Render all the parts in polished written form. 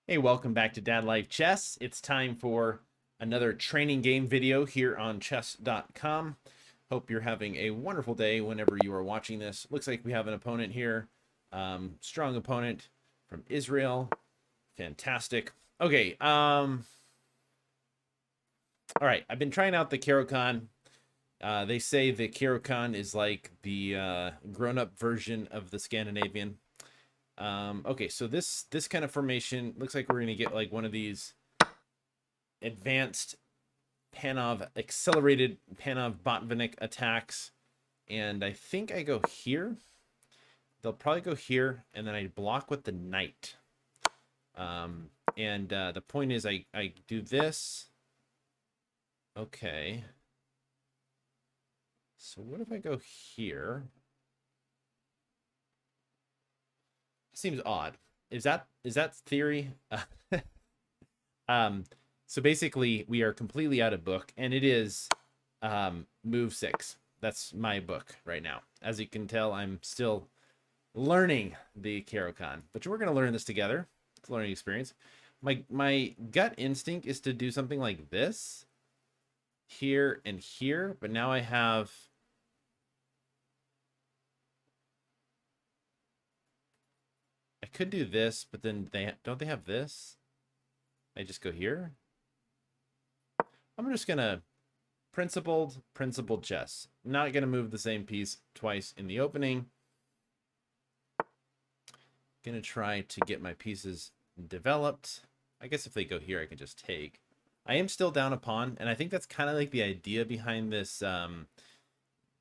Hey, welcome back to Dad Life Chess. It's time for another training game video here on chess.com. Hope you're having a wonderful day whenever you are watching this. Looks like we have an opponent here. Strong opponent from Israel. Fantastic. Okay. All right. I've been trying out the Caro-Kann. They say the Caro-Kann is like the grown-up version of the Scandinavian. Okay, so this kind of formation looks like we're gonna get like one of these advanced Panov accelerated Panov Botvinnik attacks, and I think I go here. They'll probably go here, and then I block with the knight. And the point is, I do this. Okay. So what if I go here? Seems odd. Is that theory? Um, so basically, we are completely out of book, and it is move 6. That's my book right now. As you can tell, I'm still learning the Caro-Kann, but we're going to learn this together. It's a learning experience. My gut instinct is to do something like this here and here, but now I have I could do this, but then they have this. I just go here. I'm just gonna principled chess. I'm not gonna move the same piece twice in the opening. Gonna try to get my pieces developed. I guess if they go here, I can just take. I am still down a pawn, and I think that's kind of like the idea behind this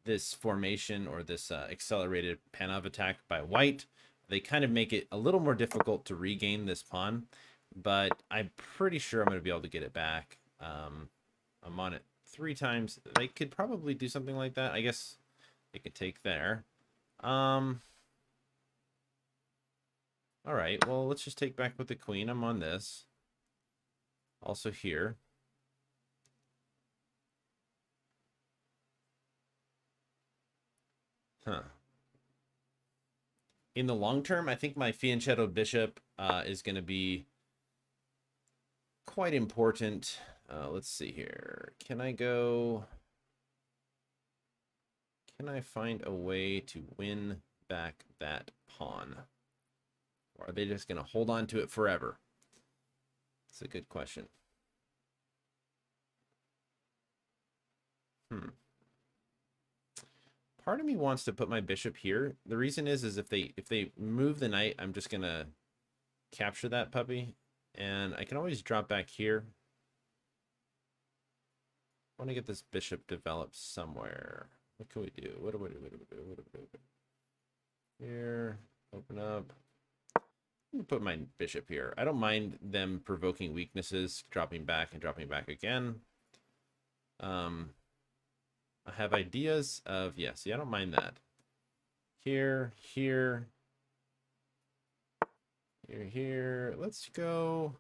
this formation or this accelerated Panov attack by white. They kind of make it a little more difficult to regain this pawn, but I'm pretty sure I'm going to be able to get it back. I'm on it 3 times. They could probably do something like that. I guess they could take there. All right, well, let's just take back with the queen. I'm on this. Also here. Huh. In the long term, I think my fianchetto bishop is going to be quite important. Let's see here. Can I find a way to win back that pawn? Or are they just going to hold on to it forever? It's a good question. Part of me wants to put my bishop here. The reason is if they move the knight, I'm just going to capture that puppy. And I can always drop back here. I want to get this bishop developed somewhere. What can we do? What do we do? Here, open up. I'm gonna put my bishop here. I don't mind them provoking weaknesses, dropping back and dropping back again. I have ideas of, yeah, see, I don't mind that. Here. Let's go.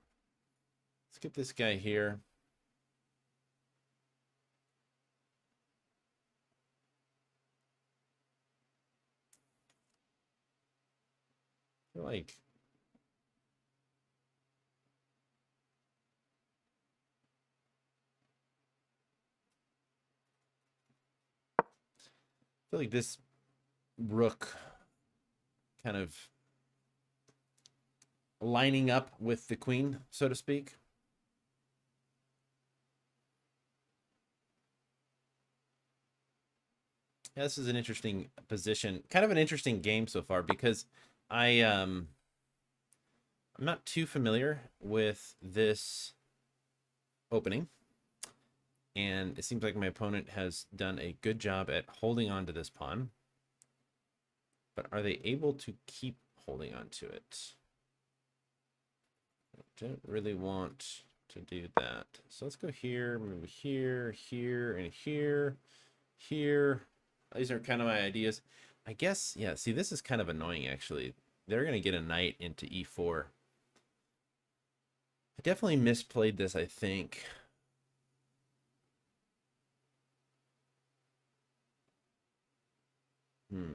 Let's get this guy here. I feel like this rook kind of lining up with the queen, so to speak. Yeah, this is an interesting position, kind of an interesting game so far because I'm not too familiar with this opening, and it seems like my opponent has done a good job at holding on to this pawn. But are they able to keep holding on to it? I don't really want to do that. So let's go here, move here, here, and here, here. These are kind of my ideas. I guess, yeah, see, this is kind of annoying, actually. They're going to get a knight into e4. I definitely misplayed this, I think. Hmm.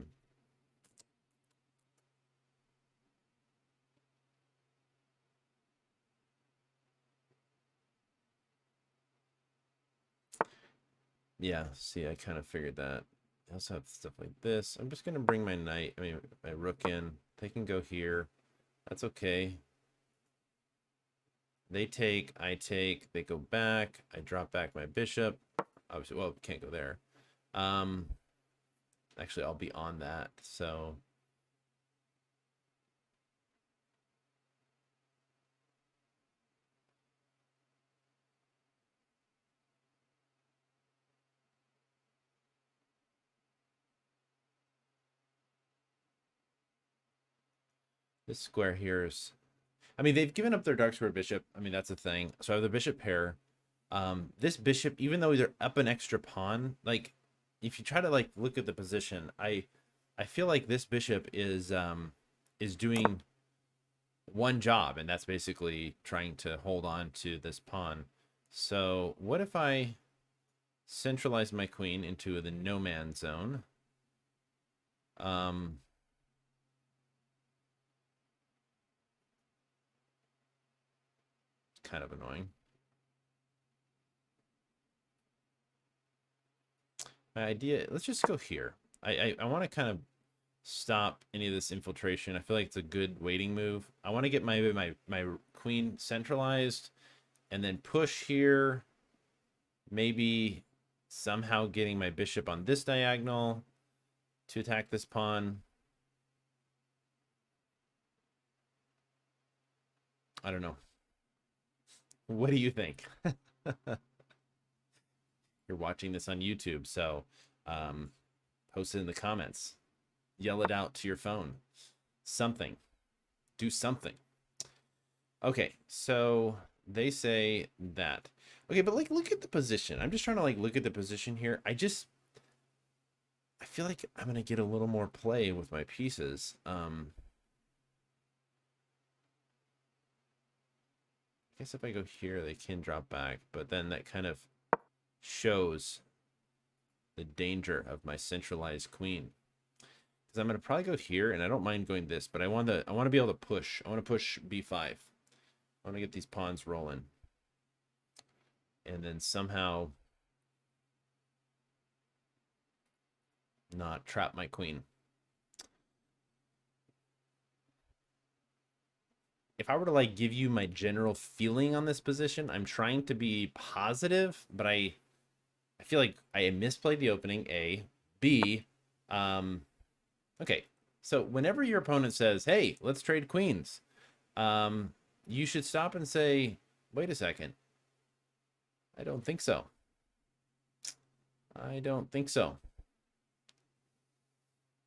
Yeah, see, I kind of figured that. I also have stuff like this. I'm just gonna bring my knight, I mean my rook in. They can go here. That's okay. They take, I take, they go back. I drop back my bishop. Obviously, well, can't go there. Um, actually, I'll be on that. So this square here is, I mean, they've given up their dark square bishop. I mean, that's a thing. So I have the bishop pair. This bishop, even though they're up an extra pawn, like if you try to like look at the position, I feel like this bishop is doing one job, and that's basically trying to hold on to this pawn. So what if I centralize my queen into the no man's zone? Um, it's kind of annoying. My idea, let's just go here. I want to kind of stop any of this infiltration. I feel like it's a good waiting move. I want to get my queen centralized and then push here. Maybe somehow getting my bishop on this diagonal to attack this pawn. I don't know. What do you think? You're watching this on YouTube, so post it in the comments. Yell it out to your phone. Something. Do something. Okay, so they say that. Okay, but like look at the position. I'm just trying to like look at the position here. I feel like I'm gonna get a little more play with my pieces. I guess if I go here, they can drop back, but then that kind of shows the danger of my centralized queen. Because I'm gonna probably go here, and I don't mind going this, but I want to be able to push. I want to push b5. I want to get these pawns rolling, and then somehow not trap my queen. If I were to like give you my general feeling on this position, I'm trying to be positive, but I feel like I misplayed the opening. A, B, okay. So whenever your opponent says, "Hey, let's trade queens," you should stop and say, "Wait a second. I don't think so. I don't think so."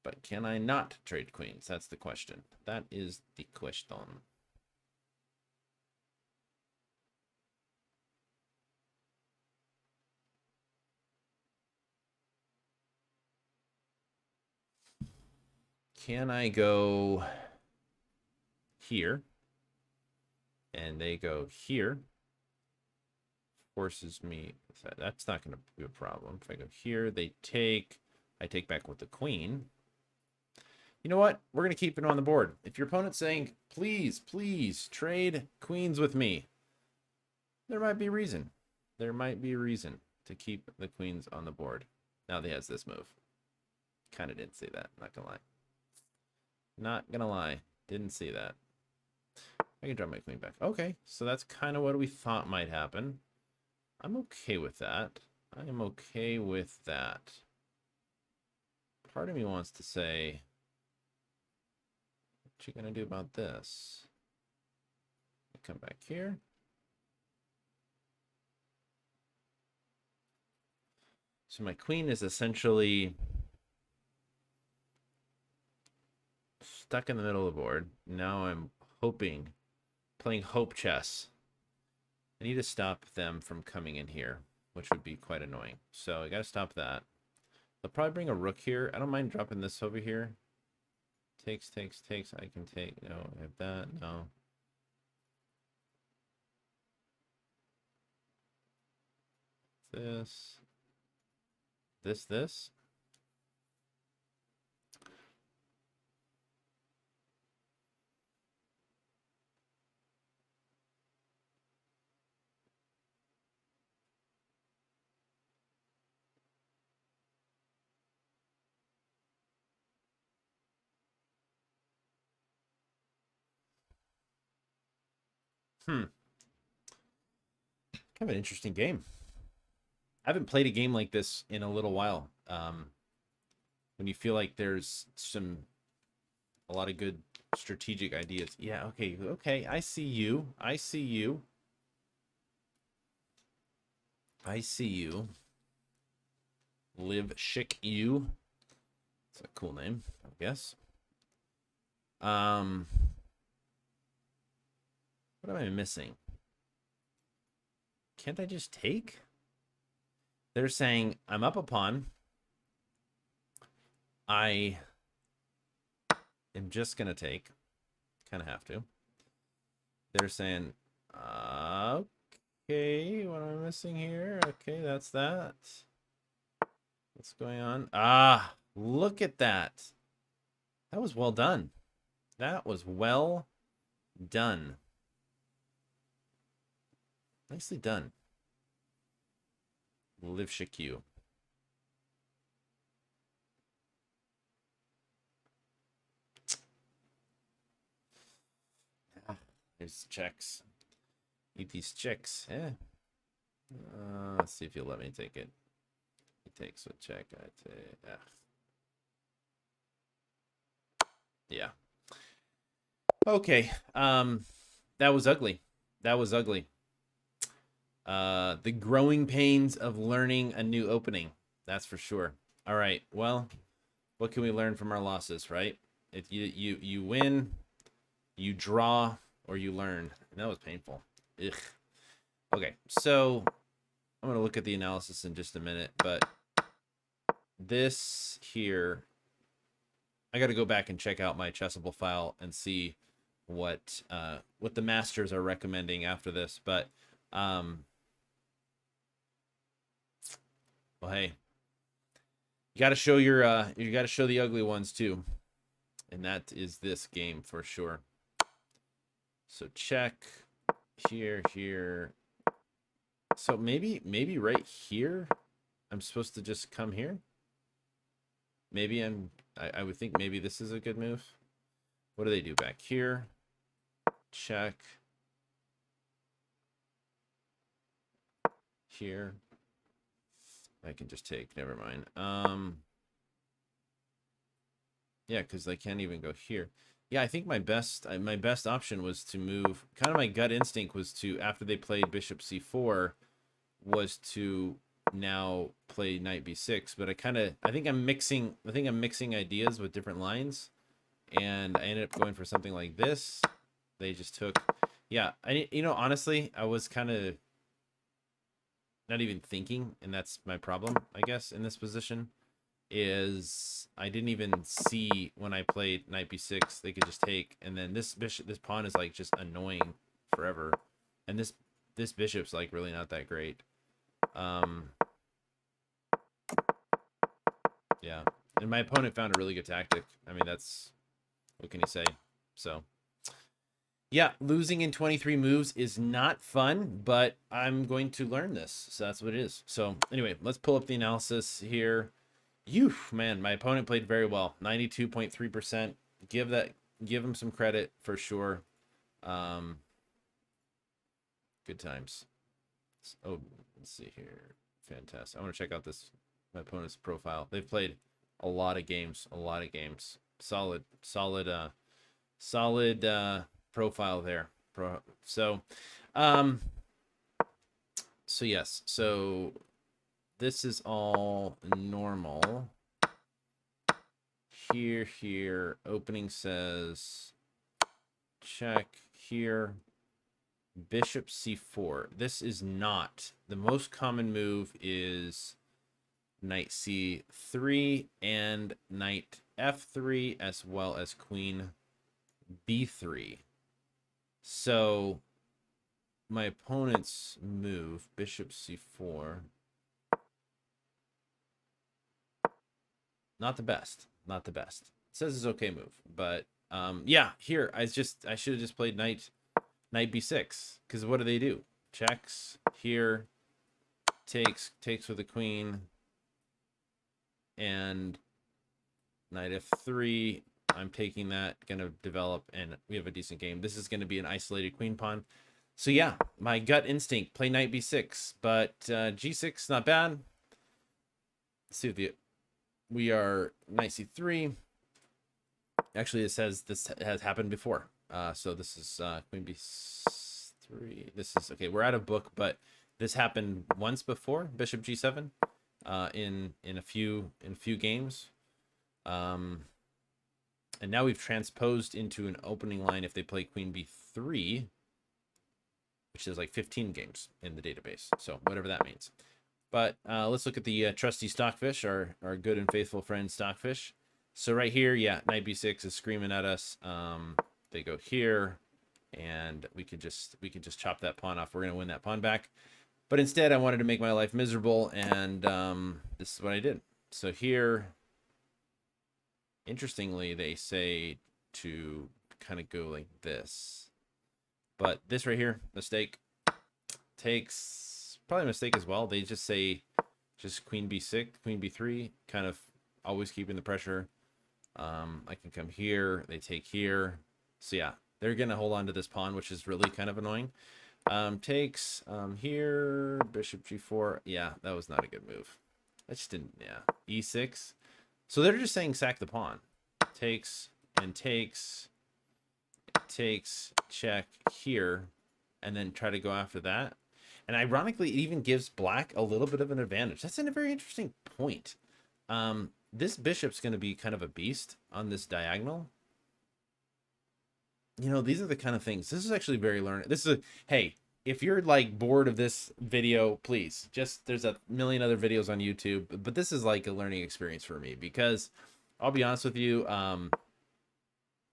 But can I not trade queens? That's the question. That is the question. Can I go here? And they go here. Forces me. That's not going to be a problem. If I go here, they take. I take back with the queen. You know what? We're going to keep it on the board. If your opponent's saying, please, please trade queens with me, there might be reason. There might be a reason to keep the queens on the board. Now he has this move. Kind of didn't see that. Not going to lie. Not going to lie. Didn't see that. I can drop my queen back. Okay, so that's kind of what we thought might happen. I'm okay with that. I am okay with that. Part of me wants to say, what you gonna do about this? Come back here. So my queen is essentially stuck in the middle of the board. Now I'm hoping, playing hope chess. I need to stop them from coming in here, which would be quite annoying. So I gotta stop that. They'll probably bring a rook here. I don't mind dropping this over here. Takes, takes, takes. I can take. No, I have that. No. This. This. Hmm. Kind of an interesting game. I haven't played a game like this in a little while. When you feel like there's a lot of good strategic ideas. Yeah, okay, okay. I see you. I see you. I see you. Live Schick You. It's a cool name, I guess. Um, what am I missing? Can't I just take? They're saying I'm up a pawn. I am just gonna take. Kind of have to. They're saying, okay, what am I missing here? Okay, that's that. What's going on? Ah, look at that. That was well done. That was well done. Nicely done. Live Shaq. There's checks. Eat these checks. Yeah. Let's see if you'll let me take it. He takes a check. I take. Yeah. Okay. That was ugly. That was ugly. The growing pains of learning a new opening. That's for sure. All right. Well, what can we learn from our losses, right? If you win, you draw, or you learn. And that was painful. Ugh. Okay, so I'm gonna look at the analysis in just a minute, but this here, I got to go back and check out my Chessable file and see what the masters are recommending after this. But well, hey, you got to show you got to show the ugly ones too, and that is this game for sure. So check here, here. So maybe right here, I'm supposed to just come here. Maybe I would think maybe this is a good move. What do they do back here? Check. Here. I can just take, never mind. Yeah, because they can't even go here. Yeah, I think my best option was to move. Kind of my gut instinct was to, after they played bishop c4, was to now play knight b6. But I think I'm mixing ideas with different lines, and I ended up going for something like this. They just took. Yeah, honestly, I was kind of not even thinking, and that's my problem, I guess, in this position. Is I didn't even see when I played knight b6 they could just take, and then this pawn is like just annoying forever, and this bishop's like really not that great. Yeah, and my opponent found a really good tactic. I mean, that's, what can you say? So yeah, losing in 23 moves is not fun, but I'm going to learn this, so that's what it is. So anyway, let's pull up the analysis here. Man, my opponent played very well. 92.3%. Give him some credit for sure. Good times. Oh, let's see here. Fantastic. I want to check out my opponent's profile. They've played a lot of games. Solid profile there. So yes. So this is all normal. Here, opening says check here, bishop c4. This is not, the most common move is knight c3 and knight f3, as well as queen b3. So my opponent's move, bishop c4, not the best. It says it's okay move, but yeah, here I should have just played knight b6, because what do they do? Checks here, takes with the queen, and knight f3. I'm taking that, gonna develop, and we have a decent game. This is gonna be an isolated queen pawn. So yeah, my gut instinct, play knight b6, but g6, not bad. Let's see if we are knight c3. Actually, it says this has happened before. So this is queen b3. This is okay. We're out of book, but this happened once before. Bishop g7, in a few games, and now we've transposed into an opening line if they play queen b3, which is like 15 games in the database. So whatever that means. But let's look at the trusty Stockfish, our good and faithful friend Stockfish. So right here, yeah, knight b6 is screaming at us. They go here, and we can just chop that pawn off. We're gonna win that pawn back. But instead, I wanted to make my life miserable, and this is what I did. So here, interestingly, they say to kind of go like this. But this right here, mistake, takes probably a mistake as well. They just say just queen b6, queen b3, kind of always keeping the pressure. I can come here, they take here. So yeah, they're gonna hold on to this pawn, which is really kind of annoying. Takes here, bishop g4. Yeah, that was not a good move. I just didn't, yeah. e6. So they're just saying sack the pawn. Takes and takes, check here, and then try to go after that. And ironically, it even gives black a little bit of an advantage. That's a very interesting point. This bishop's going to be kind of a beast on this diagonal. You know, these are the kind of things. This is actually very learning. This is hey, if you're like bored of this video, please just, there's a million other videos on YouTube, but this is like a learning experience for me because I'll be honest with you,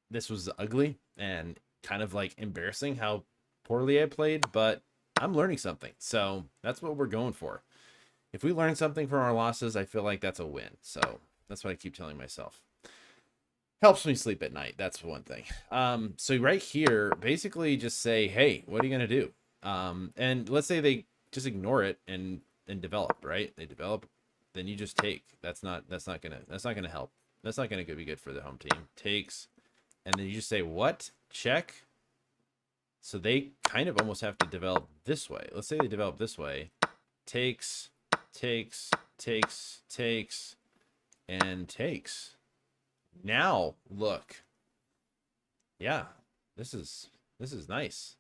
this was ugly and kind of like embarrassing how poorly I played, but I'm learning something. So that's what we're going for. If we learn something from our losses, I feel like that's a win. So that's what I keep telling myself. Helps me sleep at night. That's one thing. So right here, basically just say, hey, what are you going to do? And let's say they just ignore it and develop, right? They develop, then you just take. That's not gonna help. That's not gonna be good for the home team. Takes, and then you just say what? Check. So they kind of almost have to develop this way. Let's say they develop this way. Takes, takes, takes, takes, and takes. Now look. Yeah, this is nice.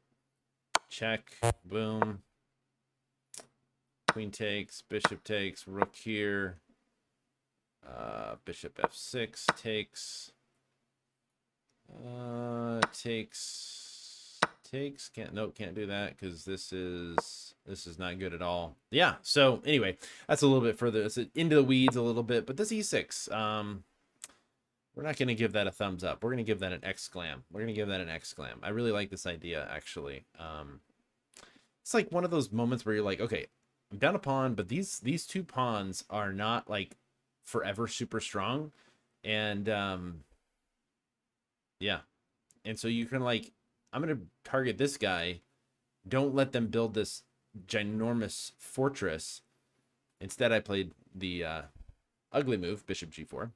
Check, boom. Queen takes, bishop takes, rook here. Bishop f6 takes. Takes. Can't do that because this is not good at all. Yeah. So anyway, that's a little bit further. It's into the weeds a little bit, but this e6. We're not going to give that a thumbs up. We're going to give that an exclam. We're going to give that an exclam. I really like this idea actually. It's like one of those moments where you're like, okay, I'm down a pawn, but these two pawns are not like forever super strong, and yeah, and so you can like, I'm gonna target this guy. Don't let them build this ginormous fortress. Instead, I played the ugly move, bishop g4,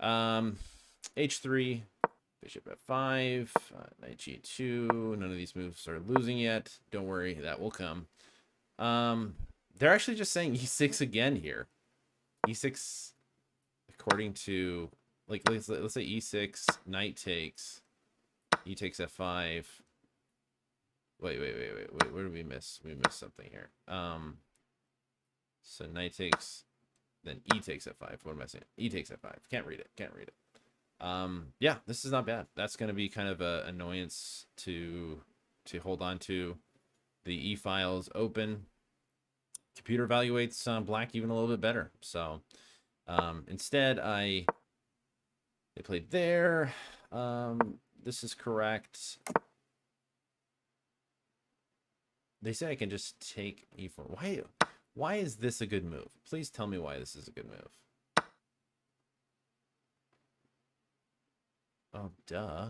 h3, bishop f5, knight g2. None of these moves are losing yet. Don't worry, that will come. They're actually just saying e6 again here. E6, according to, like, let's say e6, knight takes, e takes f5. Wait. Where did we miss? We missed something here. So knight takes, then e takes f5. What am I saying? E takes f5. Can't read it. Yeah, this is not bad. That's going to be kind of an annoyance to hold on to. The e files open. Computer evaluates black even a little bit better. So instead, they played there. This is correct. They say I can just take e4. Why is this a good move? Please tell me why this is a good move. Oh, duh.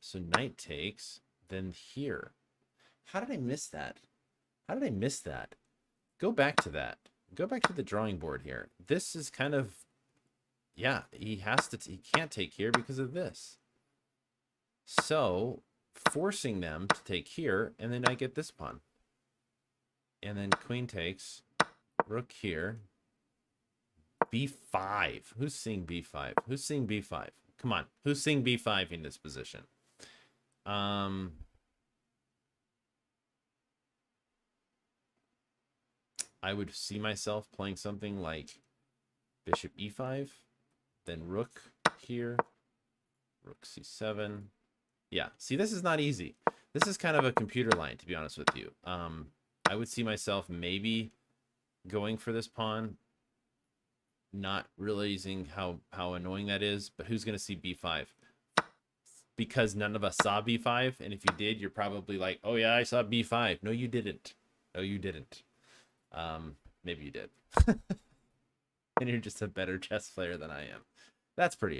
So knight takes, then here. How did I miss that? Go back to that. Go back to the drawing board here. This is kind of, yeah, he can't take here because of this. So forcing them to take here, and then I get this pawn. And then queen takes, rook here, b5. Who's seeing b5? Who's seeing b5? Come on, who's seeing b5 in this position? I would see myself playing something like bishop e5, then rook here, rook c7. Yeah, see, this is not easy. This is kind of a computer line, to be honest with you. I would see myself maybe going for this pawn, not realizing how annoying that is, but who's going to see b5? Because none of us saw b5, and if you did, you're probably like, oh yeah, I saw b5. No, you didn't. No, you didn't. Maybe you did. And you're just a better chess player than I am. That's pretty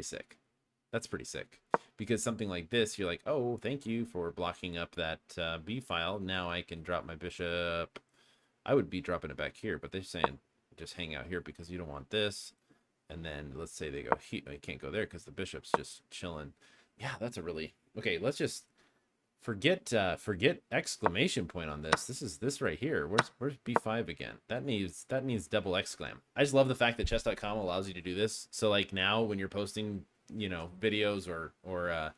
sick. That's pretty sick. Because something like this, you're like, oh, thank you for blocking up that b file. Now I can drop my bishop. I would be dropping it back here, but they're saying just hang out here because you don't want this. And then let's say they go here. You can't go there because the bishop's just chilling. Yeah, that's a really... Okay, let's just forget exclamation point on this. This right here. Where's b5 again? That needs double exclam. I just love the fact that chess.com allows you to do this. So like now when you're posting, you know, videos or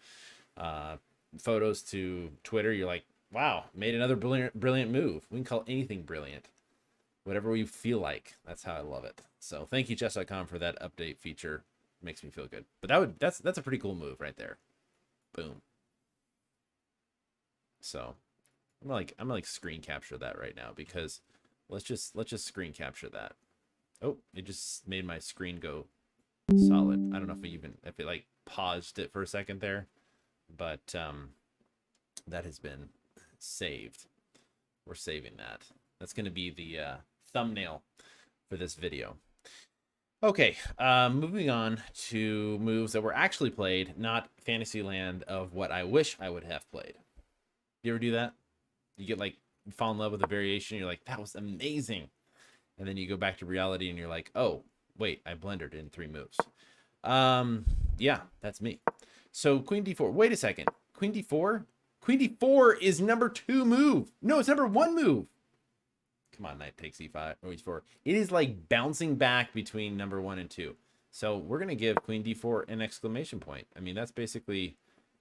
photos to Twitter, you're like, wow, made another brilliant move. We can call anything brilliant. Whatever we feel like. That's how I love it. So thank you chess.com for that update feature. Makes me feel good. But that's a pretty cool move right there. Boom. So I'm gonna like screen capture that right now because let's just screen capture that. Oh, it just made my screen go solid. I don't know if it like paused it for a second there, but that has been saved. We're saving that. That's gonna be the thumbnail for this video. Okay, moving on to moves that were actually played, not Fantasyland of what I wish I would have played. You ever do that? You get like, you fall in love with a variation, you're like, that was amazing. And then you go back to reality and you're like, oh, wait, I blundered in 3 moves. Yeah, that's me. So queen d4, wait a second. Queen d4? Queen d4 is number 2 move. No, it's number 1 move. Come on, knight takes e5 or e4. It is like bouncing back between number 1 and 2. So we're going to give queen d4 an exclamation point. I mean, that's basically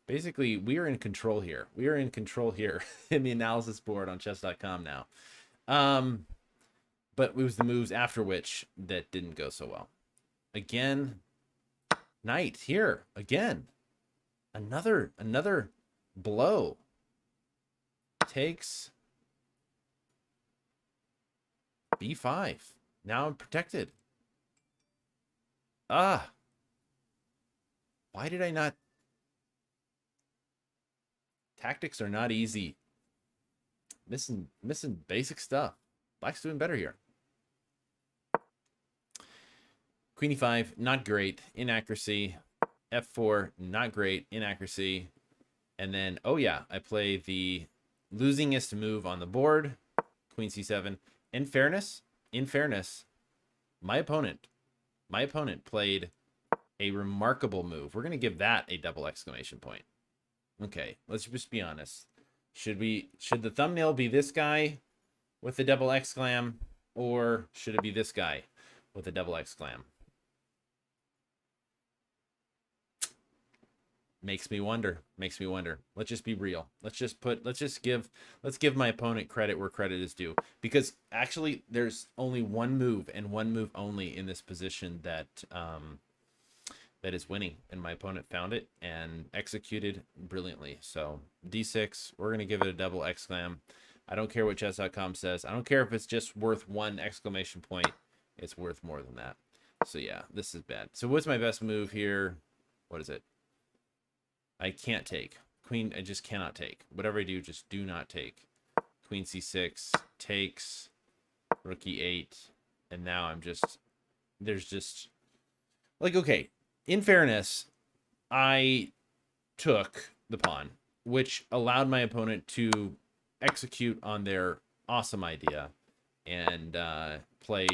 we are in control here. We are in control here in the analysis board on chess.com now. But it was the moves after which that didn't go so well. Again, knight here again. Another blow. Takes b5. Now I'm protected. Why did I not? Tactics are not easy. Missing basic stuff. Black's doing better here. Queen e5, not great. Inaccuracy. f4, not great. Inaccuracy. And then, oh yeah, I play the losingest move on the board. Queen c7. In fairness, my opponent played a remarkable move. We're going to give that a double exclamation point. Okay, let's just be honest. Should the thumbnail be this guy with the double exclam, or should it be this guy with a double exclam? Makes me wonder. Let's just be real. Let's give my opponent credit where credit is due. Because actually there's only one move and one move only in this position that that is winning, and my opponent found it and executed brilliantly. So d6, we're gonna give it a double exclam. I don't care what chess.com says. I don't care if it's just worth 1 exclamation point. It's worth more than that. So yeah, this is bad. So what's my best move here? What is it? I can't take. Queen, I just cannot take. Whatever I do, just do not take. Queen c6 takes, rook e8, and now I'm just, there's just, like, okay, in fairness, I took the pawn, which allowed my opponent to execute on their awesome idea and play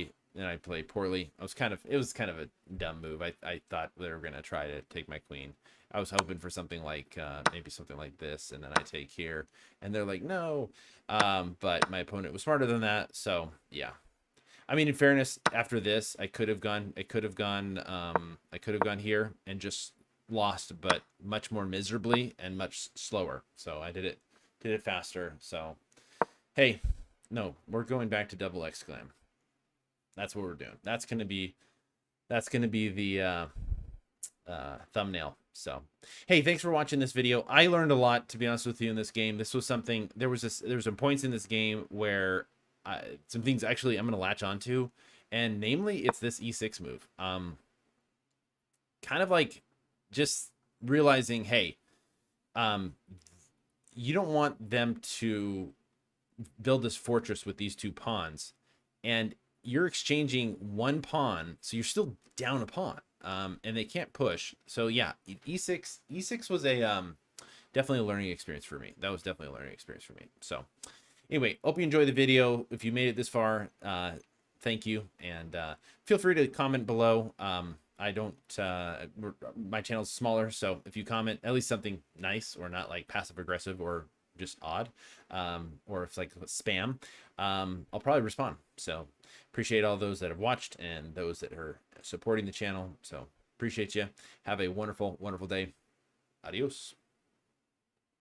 I played poorly. It was kind of a dumb move. I thought they were gonna try to take my queen. I was hoping for something like maybe something like this, and then I take here, and they're like, no. But my opponent was smarter than that, so yeah. I mean, in fairness, after this, I could have gone here and just lost, but much more miserably and much slower. So I did it faster. So hey, no, we're going back to double exclam. That's what we're doing. That's gonna be the thumbnail. So hey, thanks for watching this video. I learned a lot, to be honest with you, in this game. This was something. There was some points in this game where some things actually I'm gonna latch onto, and namely, it's this e6 move. Kind of like just realizing, hey, you don't want them to build this fortress with these two pawns, and you're exchanging one pawn, so you're still down a pawn, and they can't push. So yeah, e6 was a definitely a learning experience for me. That was definitely a learning experience for me. So anyway, hope you enjoyed the video. If you made it this far, thank you, and feel free to comment below. I don't my channel's smaller, so if you comment at least something nice or not like passive aggressive or just odd, or if it's like spam, I'll probably respond. So appreciate all those that have watched and those that are supporting the channel. So appreciate you. Have a wonderful day. Adios.